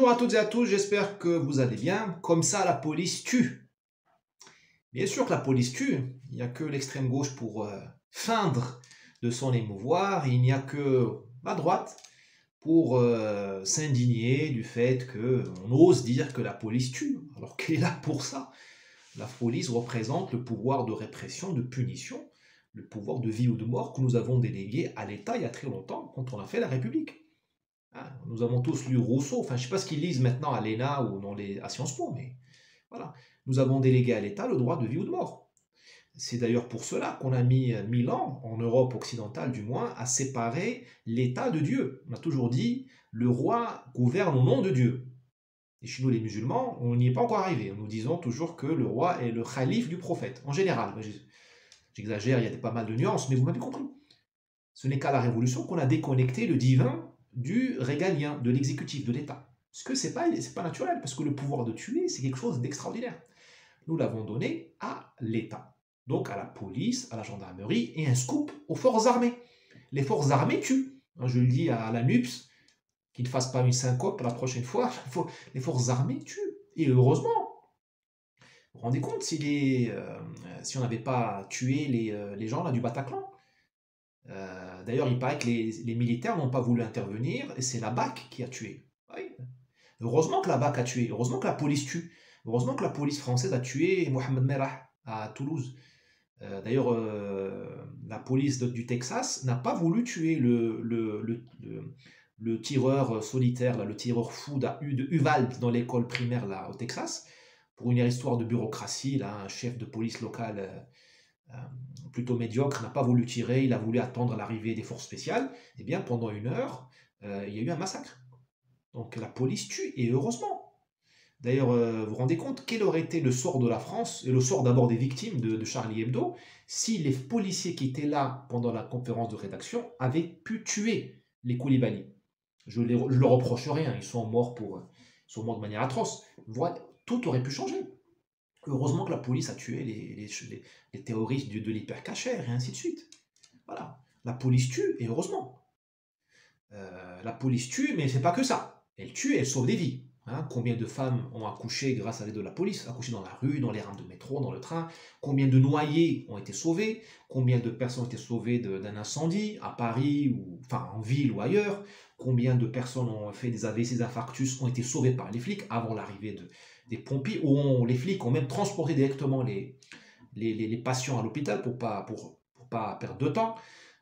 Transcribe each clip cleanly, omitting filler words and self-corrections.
Bonjour à toutes et à tous, j'espère que vous allez bien. Comme ça, la police tue. Bien sûr que la police tue. Il n'y a que l'extrême gauche pour feindre de son émouvoir. Il n'y a que la droite pour s'indigner du fait qu'on ose dire que la police tue. Alors qu'elle est là pour ça. La police représente le pouvoir de répression, de punition, le pouvoir de vie ou de mort que nous avons délégué à l'État il y a très longtemps quand on a fait la République. Ah, nous avons tous lu Rousseau, enfin je ne sais pas ce qu'ils lisent maintenant à l'ENA ou à Sciences Po, mais voilà. Nous avons délégué à l'État le droit de vie ou de mort. C'est d'ailleurs pour cela qu'on a mis 1000 ans, en Europe occidentale du moins, à séparer l'État de Dieu. On a toujours dit, le roi gouverne au nom de Dieu. Et chez nous les musulmans, on n'y est pas encore arrivé. Nous disons toujours que le roi est le khalife du prophète, en général. J'exagère, il y a pas mal de nuances, mais vous m'avez compris. Ce n'est qu'à la Révolution qu'on a déconnecté le divin du régalien, de l'exécutif, de l'État. Parce que c'est pas naturel, parce que le pouvoir de tuer, c'est quelque chose d'extraordinaire. Nous l'avons donné à l'État. Donc à la police, à la gendarmerie, et un scoop aux forces armées. Les forces armées tuent. Je le dis à la NUPS, qu'ils ne fassent pas une syncope la prochaine fois. Les forces armées tuent. Et heureusement. Vous vous rendez compte si on n'avait pas tué les gens là, du Bataclan? D'ailleurs, il paraît que les militaires n'ont pas voulu intervenir et c'est la BAC qui a tué. Oui. Heureusement que la BAC a tué, heureusement que la police tue, heureusement que la police française a tué Mohamed Merah à Toulouse. D'ailleurs, la police du Texas n'a pas voulu tuer le tireur solitaire, là, le tireur fou de Uvalde dans l'école primaire là, au Texas, pour une histoire de bureaucratie, là, un chef de police local plutôt médiocre, n'a pas voulu tirer, il a voulu attendre l'arrivée des forces spéciales. Eh bien, pendant 1 heure, il y a eu un massacre. Donc la police tue, et heureusement. D'ailleurs, vous vous rendez compte quel aurait été le sort de la France, et le sort d'abord des victimes de Charlie Hebdo, si les policiers qui étaient là pendant la conférence de rédaction avaient pu tuer les Koulibaly. Je ne leur reproche rien, ils sont morts de manière atroce. Voilà, tout aurait pu changer. Heureusement que la police a tué les terroristes de l'hypercachère et ainsi de suite. Voilà. La police tue, et heureusement. La police tue, mais elle ne fait pas que ça. Elle tue et elle sauve des vies. Hein, combien de femmes ont accouché grâce à l'aide de la police, accouché dans la rue, dans les rames de métro, dans le train? Combien de noyés ont été sauvés? Combien de personnes ont été sauvées d'un incendie à Paris, ou enfin en ville ou ailleurs? Combien de personnes ont fait des AVC, des infarctus, ont été sauvées par les flics avant l'arrivée des pompiers, ou les flics ont même transporté directement les patients à l'hôpital pour pas perdre de temps.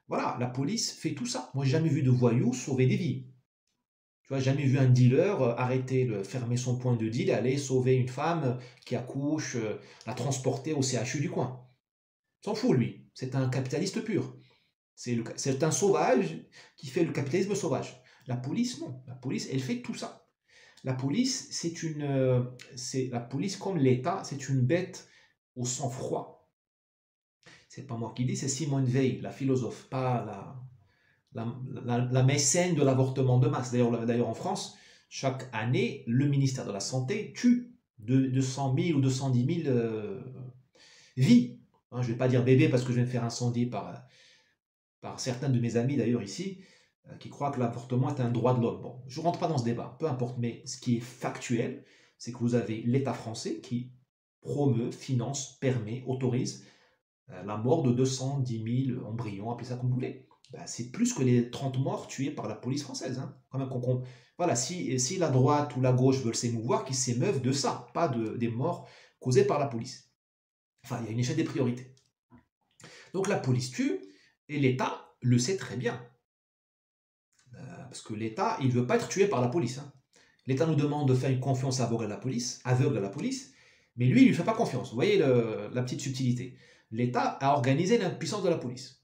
Voilà, la police fait tout ça. Moi, j'ai jamais vu de voyou sauver des vies. Tu vois, jamais vu un dealer fermer son point de deal et aller sauver une femme qui accouche, la transporter au CHU du coin. S'en fout, lui. C'est un capitaliste pur. C'est un sauvage qui fait le capitalisme sauvage. La police, non. La police, elle fait tout ça. La police, la police comme l'État, c'est une bête au sang froid. C'est pas moi qui dis, c'est Simone Veil, la philosophe, pas la mécène de l'avortement de masse. D'ailleurs, en France, chaque année, le ministère de la Santé tue 200 000 ou 210 000 vies. Hein, je ne vais pas dire bébé parce que je vais me faire incendier par certains de mes amis d'ailleurs ici, qui croient que l'avortement est un droit de l'homme. Bon, je ne rentre pas dans ce débat, peu importe, mais ce qui est factuel, c'est que vous avez l'État français qui promeut, finance, permet, autorise la mort de 210 000 embryons, appelez ça comme vous voulez. Ben, c'est plus que les 30 morts tués par la police française. Hein. Quand même, voilà, si la droite ou la gauche veulent s'émouvoir, qu'ils s'émeuvent de ça, pas des morts causées par la police. Enfin, il y a une échelle des priorités. Donc la police tue, et l'État le sait très bien. Parce que l'État, il ne veut pas être tué par la police. Hein. L'État nous demande de faire une confiance aveugle à la police, mais lui, il ne lui fait pas confiance. Vous voyez la petite subtilité. L'État a organisé l'impuissance de la police.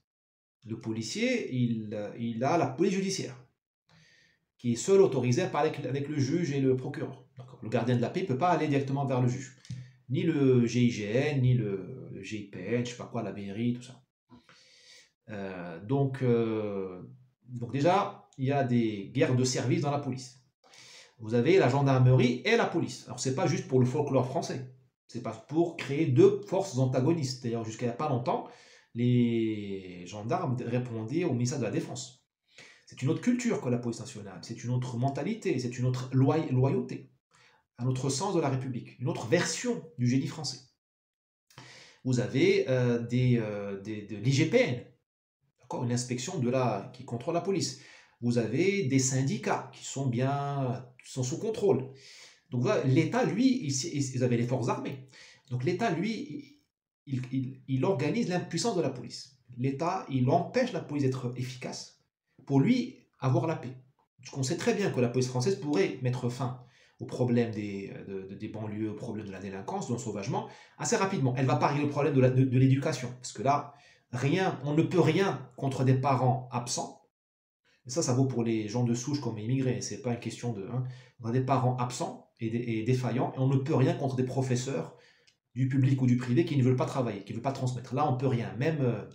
Le policier, il a la police judiciaire, qui est seul autorisé à parler avec le juge et le procureur. Le gardien de la paix ne peut pas aller directement vers le juge. Ni le GIGN, ni le GIPN, je ne sais pas quoi, la mairie, tout ça. Donc déjà, il y a des guerres de service dans la police. Vous avez la gendarmerie et la police. Alors c'est pas juste pour le folklore français. C'est pas pour créer deux forces antagonistes. D'ailleurs, jusqu'à il n'y a pas longtemps, les gendarmes répondaient au ministère de la Défense. C'est une autre culture que la police nationale, c'est une autre mentalité, c'est une autre loyauté, un autre sens de la République, une autre version du génie français. Vous avez de l'IGPN, une inspection qui contrôle la police. Vous avez des syndicats qui sont sous contrôle. Donc voilà, l'État, lui, vous avez les forces armées. Donc l'État, lui, il organise l'impuissance de la police. L'État, il empêche la police d'être efficace pour lui avoir la paix. On sait très bien que la police française pourrait mettre fin aux problèmes des banlieues, aux problèmes de la délinquance, de l'ensauvagement, assez rapidement. Elle va pas régler le problème de l'éducation, parce que là, on ne peut rien contre des parents absents. Et ça vaut pour les gens de souche comme immigrés. C'est pas une question de... On a des parents absents et défaillants, et on ne peut rien contre des professeurs du public ou du privé qui ne veulent pas travailler, qui ne veulent pas transmettre. Là, on peut rien. Même,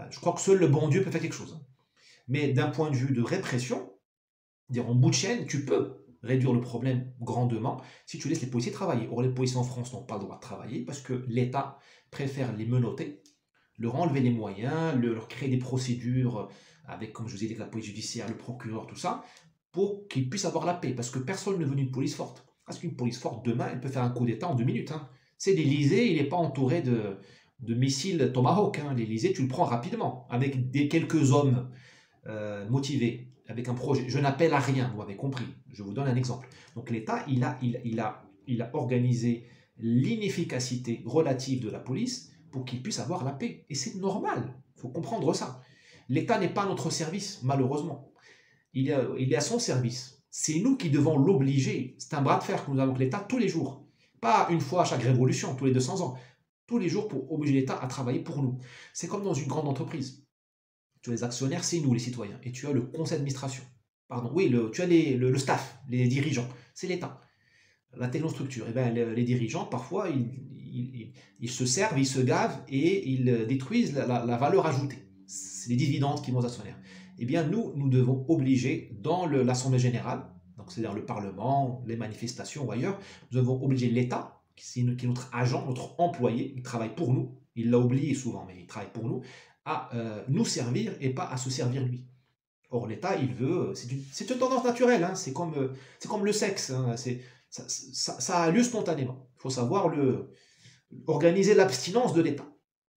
je crois que seul le bon Dieu peut faire quelque chose. Mais d'un point de vue de répression, dire en bout de chaîne, tu peux réduire le problème grandement si tu laisses les policiers travailler. Or, les policiers en France n'ont pas le droit de travailler parce que l'État préfère les menotter, leur enlever les moyens, leur créer des procédures avec, comme je vous ai dit, la police judiciaire, le procureur, tout ça, pour qu'ils puissent avoir la paix. Parce que personne ne veut une police forte. Parce qu'une police forte, demain, elle peut faire un coup d'État en 2 minutes. C'est l'Élysée, il n'est pas entouré de missiles Tomahawk. L'Élysée, tu le prends rapidement, avec quelques hommes motivés, avec un projet. Je n'appelle à rien, vous m'avez compris. Je vous donne un exemple. Donc l'État, il a organisé l'inefficacité relative de la police pour qu'il puisse avoir la paix. Et c'est normal, il faut comprendre ça. L'État n'est pas à notre service, malheureusement. Il est à son service. C'est nous qui devons l'obliger. C'est un bras de fer que nous avons avec l'État tous les jours. Pas une fois à chaque révolution, tous les 200 ans. Tous les jours pour obliger l'État à travailler pour nous. C'est comme dans une grande entreprise. Tu as les actionnaires, c'est nous les citoyens. Et tu as le conseil d'administration. Pardon, oui, tu as le staff, les dirigeants. C'est l'État. La technostructure. Et bien, les dirigeants, parfois, ils se servent, ils se gavent et ils détruisent la valeur ajoutée. C'est les dividendes qui vont aux actionnaires. Eh bien, nous devons obliger dans l'Assemblée générale, donc c'est-à-dire le Parlement, les manifestations ou ailleurs, nous devons obliger l'État, qui est notre agent, notre employé, il travaille pour nous, il l'a oublié souvent, mais il travaille pour nous, à nous servir et pas à se servir lui. Or, l'État, il veut, c'est une tendance naturelle, c'est comme le sexe, ça a lieu spontanément. Il faut savoir organiser l'abstinence de l'État.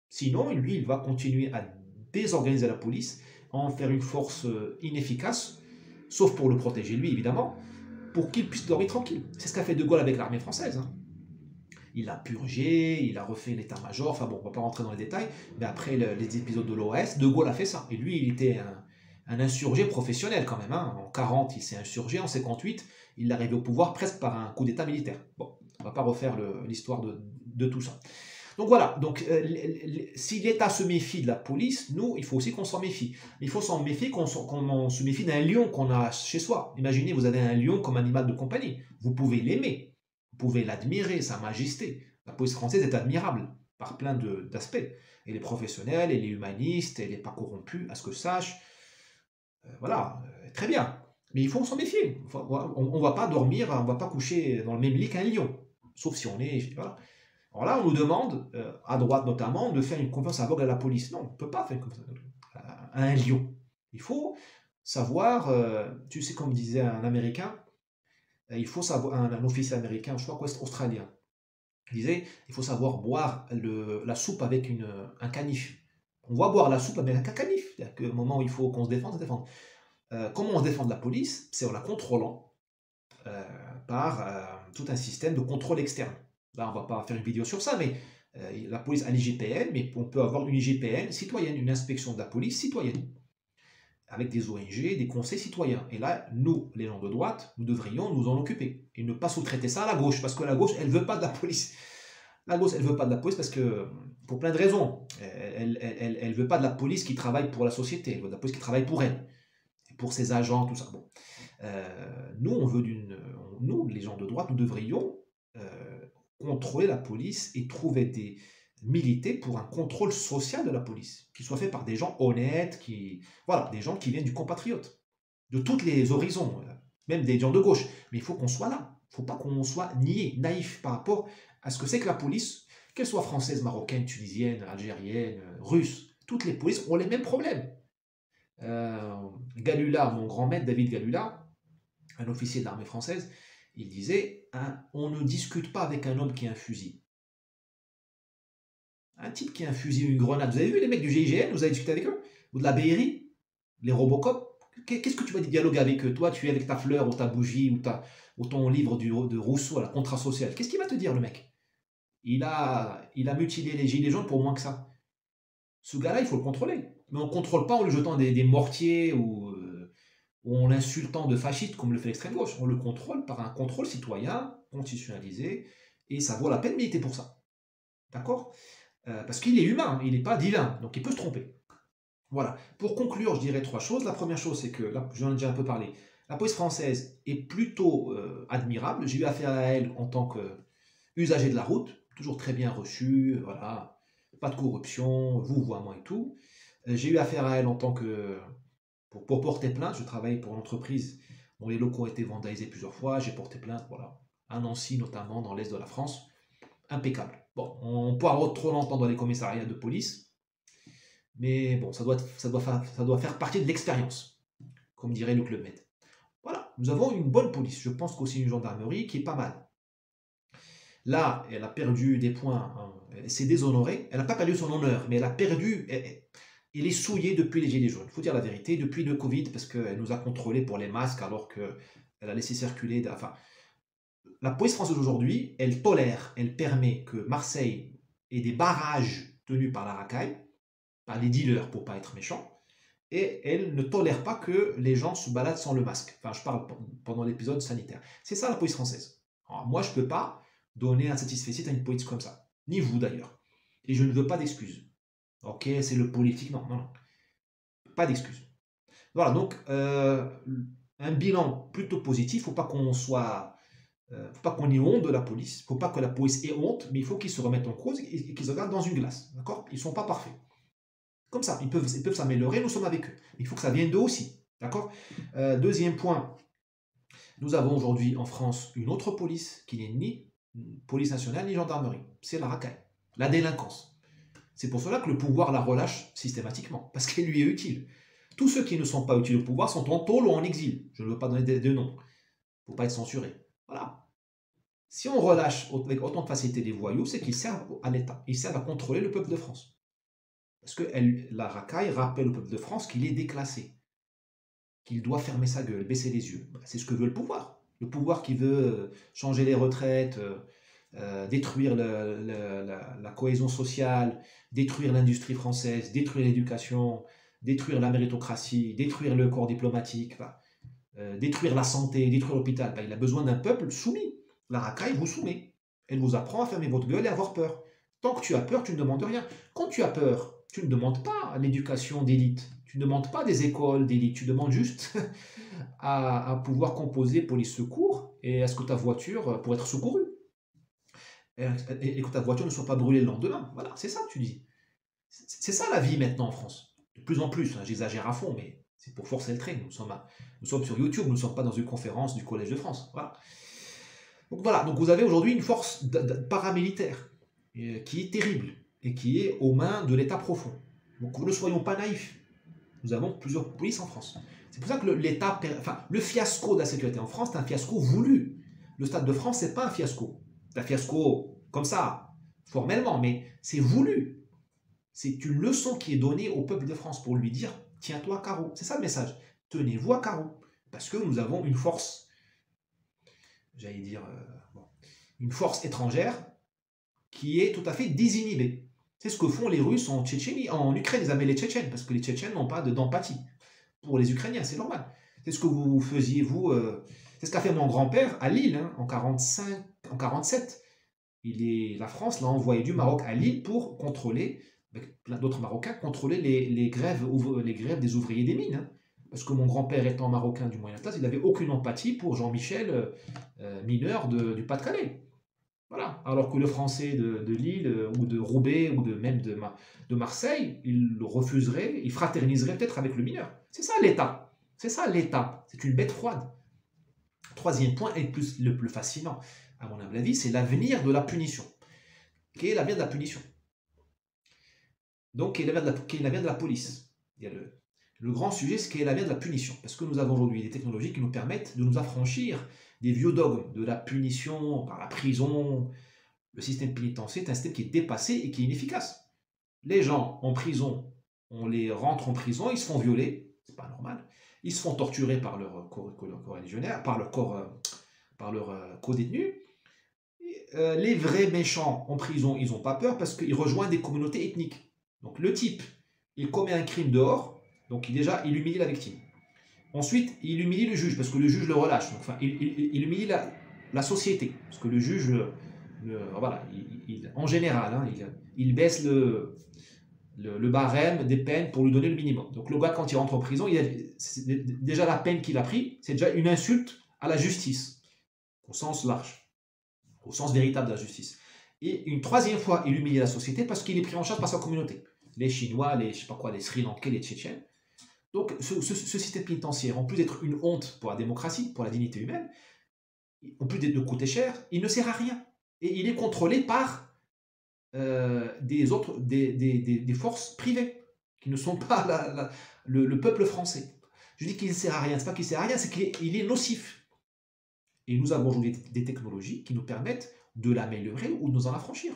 Sinon, lui, il va continuer à désorganiser la police, en faire une force inefficace, sauf pour le protéger lui, évidemment, pour qu'il puisse dormir tranquille. C'est ce qu'a fait De Gaulle avec l'armée française. Il a purgé, il a refait l'état-major, enfin bon, on ne va pas rentrer dans les détails, mais après les épisodes de l'OS, De Gaulle a fait ça. Et lui, il était un insurgé professionnel quand même. En 40, il s'est insurgé, en 58, il est arrivé au pouvoir presque par un coup d'état militaire. Bon, on ne va pas refaire l'histoire de tout ça. Donc voilà, si l'État se méfie de la police, nous, il faut aussi qu'on s'en méfie. Il faut s'en méfier qu'on se méfie d'un lion qu'on a chez soi. Imaginez, vous avez un lion comme animal de compagnie. Vous pouvez l'aimer, vous pouvez l'admirer, sa majesté. La police française est admirable par plein d'aspects. Elle est professionnelle, elle est humaniste, elle n'est pas corrompue, à ce que je sache. Voilà, très bien. Mais il faut s'en méfier. On ne va pas dormir, on ne va pas coucher dans le même lit qu'un lion. Sauf si on est... Voilà. Alors là, on nous demande, à droite notamment, de faire une confiance aveugle à la police. Non, on ne peut pas faire une confiance aveugle à un lion. Il faut savoir, tu sais, comme disait un Américain, il faut savoir, un officier américain, je crois australien, il disait, il faut savoir boire la soupe avec un canif. On va boire la soupe avec un canif. C'est-à-dire qu'au moment où il faut qu'on se défende, comment on se défend de la police? C'est en la contrôlant par tout un système de contrôle externe. Là, on ne va pas faire une vidéo sur ça, mais la police a l'IGPN, mais on peut avoir une IGPN citoyenne, une inspection de la police citoyenne, avec des ONG, des conseils citoyens. Et là, nous, les gens de droite, nous devrions nous en occuper et ne pas sous-traiter ça à la gauche, parce que la gauche, elle ne veut pas de la police. La gauche, elle ne veut pas de la police parce que, pour plein de raisons, elle ne veut pas de la police qui travaille pour la société, elle veut de la police qui travaille pour elle, et pour ses agents, tout ça. Bon. Nous, les gens de droite, nous devrions contrôler la police et trouver militer pour un contrôle social de la police, qui soit fait par des gens honnêtes, voilà, des gens qui viennent du compatriote, de tous les horizons, même des gens de gauche. Mais il faut qu'on soit là. Il ne faut pas qu'on soit niais, naïf par rapport à ce que c'est que la police, qu'elle soit française, marocaine, tunisienne, algérienne, russe. Toutes les polices ont les mêmes problèmes. Galula, mon grand maître David Galula, un officier de l'armée française, il disait hein, on ne discute pas avec un homme qui a un fusil. Un type qui a un fusil ou une grenade. Vous avez vu les mecs du GIGN, vous avez discuté avec eux? Ou de la BRI, les Robocop? Qu'est-ce que tu vas dialoguer avec eux? Toi, tu es avec ta fleur ou ta bougie ou ton livre de Rousseau, la contrat social. Qu'est-ce qu'il va te dire, le mec? Il a mutilé les gilets jaunes pour moins que ça. Ce gars-là, il faut le contrôler. Mais on ne contrôle pas en lui jetant des mortiers ou en l'insultant de fasciste comme le fait l'extrême gauche. On le contrôle par un contrôle citoyen, constitutionnalisé, et ça vaut la peine de militer pour ça. D'accord? Parce qu'il est humain, il n'est pas divin, donc il peut se tromper. Voilà. Pour conclure, je dirais trois choses. La première chose, c'est que, là, j'en ai déjà un peu parlé, la police française est plutôt admirable. J'ai eu affaire à elle en tant qu'usager de la route, toujours très bien reçu, voilà, pas de corruption, vouvoiement et tout. J'ai eu affaire à elle en tant que... pour porter plainte, je travaille pour une entreprise dont les locaux ont été vandalisés plusieurs fois, j'ai porté plainte, voilà, à Nancy notamment, dans l'est de la France. Impeccable. Bon, on peut avoir trop longtemps dans les commissariats de police, mais bon, ça doit faire partie de l'expérience, comme dirait le Club Med. Voilà, nous avons une bonne police. Je pense qu'aussi une gendarmerie qui est pas mal. Là, elle a perdu des points, hein, elle s'est déshonorée. Elle n'a pas perdu son honneur, mais elle a perdu. Elle est souillée depuis les Gilets jaunes. Il faut dire la vérité, depuis le Covid, parce qu'elle nous a contrôlés pour les masques, alors qu'elle a laissé circuler. Enfin, la police française aujourd'hui, elle tolère, elle permet que Marseille ait des barrages tenus par la racaille, par les dealers pour pas être méchant, et elle ne tolère pas que les gens se baladent sans le masque. Enfin, je parle pendant l'épisode sanitaire. C'est ça la police française. Alors, moi, je ne peux pas donner un satisfecit à une police comme ça. Ni vous d'ailleurs. Et je ne veux pas d'excuses. Ok, c'est le politique. Non, non, non. Pas d'excuses. Voilà, donc, un bilan plutôt positif. Il ne faut pas qu'on soit... faut pas qu'on ait honte de la police. Il ne faut pas que la police ait honte, mais il faut qu'ils se remettent en cause et qu'ils se regardent dans une glace. D'accord? Ils ne sont pas parfaits. Comme ça, ils peuvent s'améliorer, nous sommes avec eux. Il faut que ça vienne d'eux aussi. D'accord? Deuxième point, nous avons aujourd'hui en France une autre police qui n'est ni police nationale ni gendarmerie. C'est la racaille, la délinquance. C'est pour cela que le pouvoir la relâche systématiquement, parce qu'elle lui est utile. Tous ceux qui ne sont pas utiles au pouvoir sont en tôle ou en exil. Je ne veux pas donner de noms. Il ne faut pas être censuré. Voilà. Si on relâche avec autant de facilité les voyous, c'est qu'ils servent à l'État. Ils servent à contrôler le peuple de France. Parce que la racaille rappelle au peuple de France qu'il est déclassé, qu'il doit fermer sa gueule, baisser les yeux. C'est ce que veut le pouvoir. Le pouvoir qui veut changer les retraites, détruire la cohésion sociale, détruire l'industrie française, détruire l'éducation, détruire la méritocratie, détruire le corps diplomatique, détruire la santé, détruire l'hôpital. Il a besoin d'un peuple soumis. La racaille vous soumet. Elle vous apprend à fermer votre gueule et à avoir peur. Tant que tu as peur, tu ne demandes rien. Quand tu as peur, tu ne demandes pas l'éducation d'élite. Tu ne demandes pas des écoles d'élite. Tu demandes juste à pouvoir composer police secours et à ce que ta voiture, pour être secourue, et que ta voiture ne soit pas brûlée le lendemain. Voilà, c'est ça que tu dis. C'est ça la vie maintenant en France. De plus en plus, hein, j'exagère à fond, mais c'est pour forcer le trait. Nous sommes sur YouTube, nous ne sommes pas dans une conférence du Collège de France. Voilà. Donc vous avez aujourd'hui une force paramilitaire qui est terrible et qui est aux mains de l'État profond. Donc ne soyons pas naïfs. Nous avons plusieurs polices en France. C'est pour ça que le fiasco de la sécurité en France, c'est un fiasco voulu. Le Stade de France, c'est pas un fiasco. C'est un fiasco comme ça, formellement, mais c'est voulu. C'est une leçon qui est donnée au peuple de France pour lui dire, tiens-toi à carreau. C'est ça le message. Tenez-vous à carreau. Parce que nous avons une force, j'allais dire, une force étrangère qui est tout à fait désinhibée. C'est ce que font les Russes en Tchétchénie, en Ukraine, ils amènent les Tchétchènes, parce que les Tchétchènes n'ont pas d'empathie pour les Ukrainiens, c'est normal. C'est ce que vous faisiez, vous, c'est ce qu'a fait mon grand-père à Lille, hein, en 47. La France l'a envoyé du Maroc à Lille pour contrôler, avec plein d'autres Marocains, contrôler les grèves des ouvriers des mines. Hein. Parce que mon grand-père étant marocain du Moyen-Atlas, il n'avait aucune empathie pour Jean-Michel, mineur du Pas-de-Calais. Voilà. Alors que le français de Lille ou de Roubaix ou même de Marseille, il refuserait, il fraterniserait peut-être avec le mineur. C'est ça l'État. C'est ça l'État. C'est une bête froide. Troisième point, et le plus fascinant, à mon humble avis, c'est l'avenir de la punition. Quel est l'avenir de la punition? Donc, quel est l'avenir de la police? Il y a Le grand sujet, c'est qu'est l'avenir de la punition. Parce que nous avons aujourd'hui des technologies qui nous permettent de nous affranchir des vieux dogmes, de la punition par la prison. Le système pénitentiaire est un système qui est dépassé et qui est inefficace. Les gens en prison, on les rentre en prison, ils se font violer, c'est pas normal. Ils se font torturer par leur co-religionnaire, par leur co-détenu. Les vrais méchants en prison, ils n'ont pas peur parce qu'ils rejoignent des communautés ethniques. Donc le type, il commet un crime dehors, donc déjà, il humilie la victime. Ensuite, il humilie le juge parce que le juge le relâche. Donc, enfin, il humilie la société parce que le juge, voilà, en général, hein, il baisse le barème des peines pour lui donner le minimum. Donc le gars, quand il rentre en prison, déjà la peine qu'il a pris, c'est déjà une insulte à la justice, au sens large, au sens véritable de la justice. Et une troisième fois, il humilie la société parce qu'il est pris en charge par sa communauté. Les Chinois, je sais pas quoi, les Sri Lankais, les Tchétchènes. Donc ce système pénitentiaire, en plus d'être une honte pour la démocratie, pour la dignité humaine, en plus de coûter cher, il ne sert à rien. Et il est contrôlé par des forces privées, qui ne sont pas le peuple français. Je dis qu'il ne sert à rien, c'est pas qu'il ne sert à rien, c'est qu'il est nocif. Et nous avons aujourd'hui des technologies qui nous permettent de l'améliorer ou de nous en affranchir.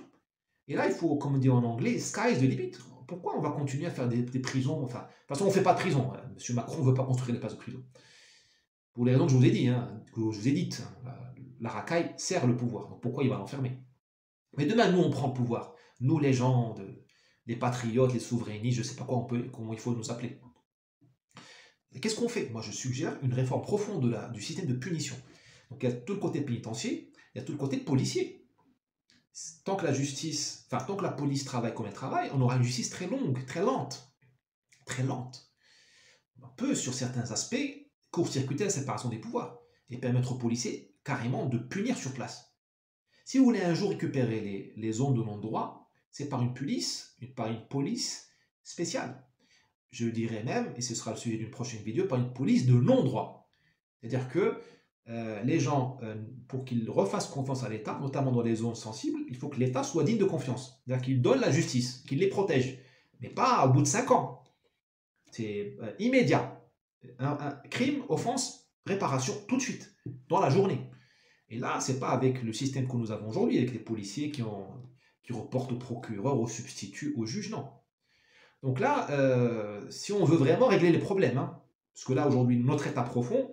Et là, il faut, comme on dit en anglais, sky is the limit. Pourquoi on va continuer à faire des prisons? Enfin, de toute façon, on ne fait pas de prison. M. Macron ne veut pas construire des places de prison. Pour les raisons que je vous ai dit, dites, la racaille sert le pouvoir. Donc pourquoi il va l'enfermer? Mais demain, nous, on prend le pouvoir. Nous, les gens, les patriotes, les souverainistes, je ne sais pas comment il faut nous appeler. Qu'est-ce qu'on fait? Moi, je suggère une réforme profonde du système de punition. Donc, il y a tout le côté pénitentiaire, il y a tout le côté policier. Tant que tant que la police travaille comme elle travaille, on aura une justice très longue, très lente. Très lente. On peut, sur certains aspects, court-circuiter la séparation des pouvoirs et permettre aux policiers carrément de punir sur place. Si vous voulez un jour récupérer les zones de non-droit, c'est par une police spéciale. Je dirais même, et ce sera le sujet d'une prochaine vidéo, par une police de non-droit. C'est-à-dire que les gens, pour qu'ils refassent confiance à l'État, notamment dans les zones sensibles, il faut que l'État soit digne de confiance. C'est-à-dire qu'il donne la justice, qu'il les protège. Mais pas au bout de 5 ans. C'est immédiat. Un crime, offense, réparation, tout de suite, dans la journée. Et là, c'est pas avec le système que nous avons aujourd'hui, avec les policiers qui reportent au procureur, au substitut, au juge, non. Donc là, si on veut vraiment régler les problèmes, parce que là, aujourd'hui, notre État profond,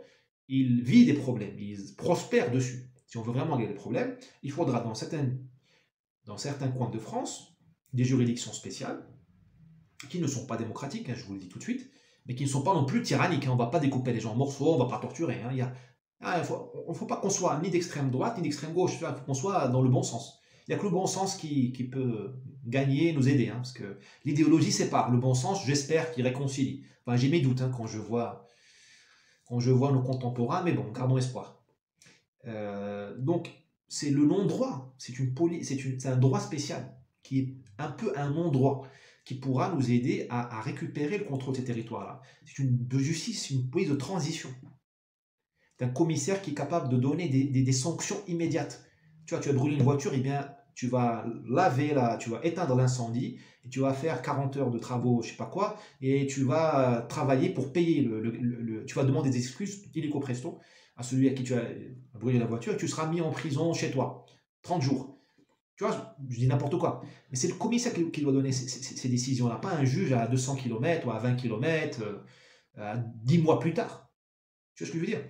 il vit des problèmes, il prospère dessus. Si on veut vraiment régler les problèmes, il faudra dans certains coins de France, des juridictions spéciales, qui ne sont pas démocratiques, je vous le dis tout de suite, mais qui ne sont pas non plus tyranniques. On ne va pas découper les gens en morceaux, on ne va pas torturer. Il ne faut pas qu'on soit ni d'extrême droite, ni d'extrême gauche, il faut qu'on soit dans le bon sens. Il n'y a que le bon sens qui peut gagner, nous aider, parce que l'idéologie sépare. Le bon sens, j'espère qu'il réconcilie. Enfin, j'ai mes doutes quand je vois nos contemporains, mais bon, gardons espoir. Donc, c'est le non-droit, c'est un droit spécial, qui est un peu un non-droit, qui pourra nous aider à récupérer le contrôle de ces territoires-là. C'est de justice, une police de transition. C'est un commissaire qui est capable de donner des sanctions immédiates. Tu vas brûler une voiture, eh bien, tu vas tu vas éteindre l'incendie, et tu vas faire 40 heures de travaux, je sais pas quoi, et tu vas travailler pour payer tu vas demander des excuses illico presto à celui à qui tu as brûlé la voiture, et tu seras mis en prison chez toi, 30 jours. Tu vois, je dis n'importe quoi. Mais c'est le commissaire qui doit donner ces décisions-là, pas un juge à 200 km ou à 20 km, 10 mois plus tard. Tu vois ce que je veux dire?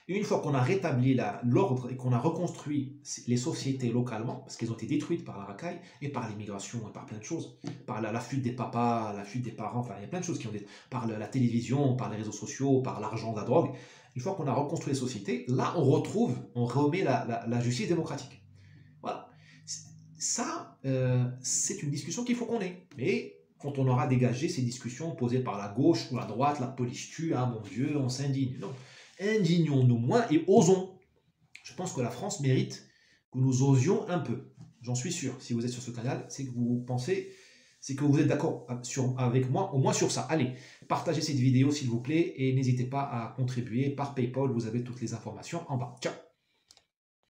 Et une fois qu'on a rétabli l'ordre et qu'on a reconstruit les sociétés localement, parce qu'elles ont été détruites par la racaille et par l'immigration et par plein de choses, par la fuite des papas, la fuite des parents, enfin il y a plein de choses qui ont été, par la télévision, par les réseaux sociaux, par l'argent, la drogue. Une fois qu'on a reconstruit les sociétés, là on remet la justice démocratique. Voilà. Ça, c'est une discussion qu'il faut qu'on ait. Mais quand on aura dégagé ces discussions posées par la gauche ou la droite, la police tue, ah mon Dieu, on s'indigne. Non. Indignons-nous moins et osons. Je pense que la France mérite que nous osions un peu. J'en suis sûr. Si vous êtes sur ce canal, c'est que vous pensez, c'est que vous êtes d'accord avec moi, au moins sur ça. Allez, partagez cette vidéo s'il vous plaît et n'hésitez pas à contribuer par PayPal. Vous avez toutes les informations en bas. Ciao.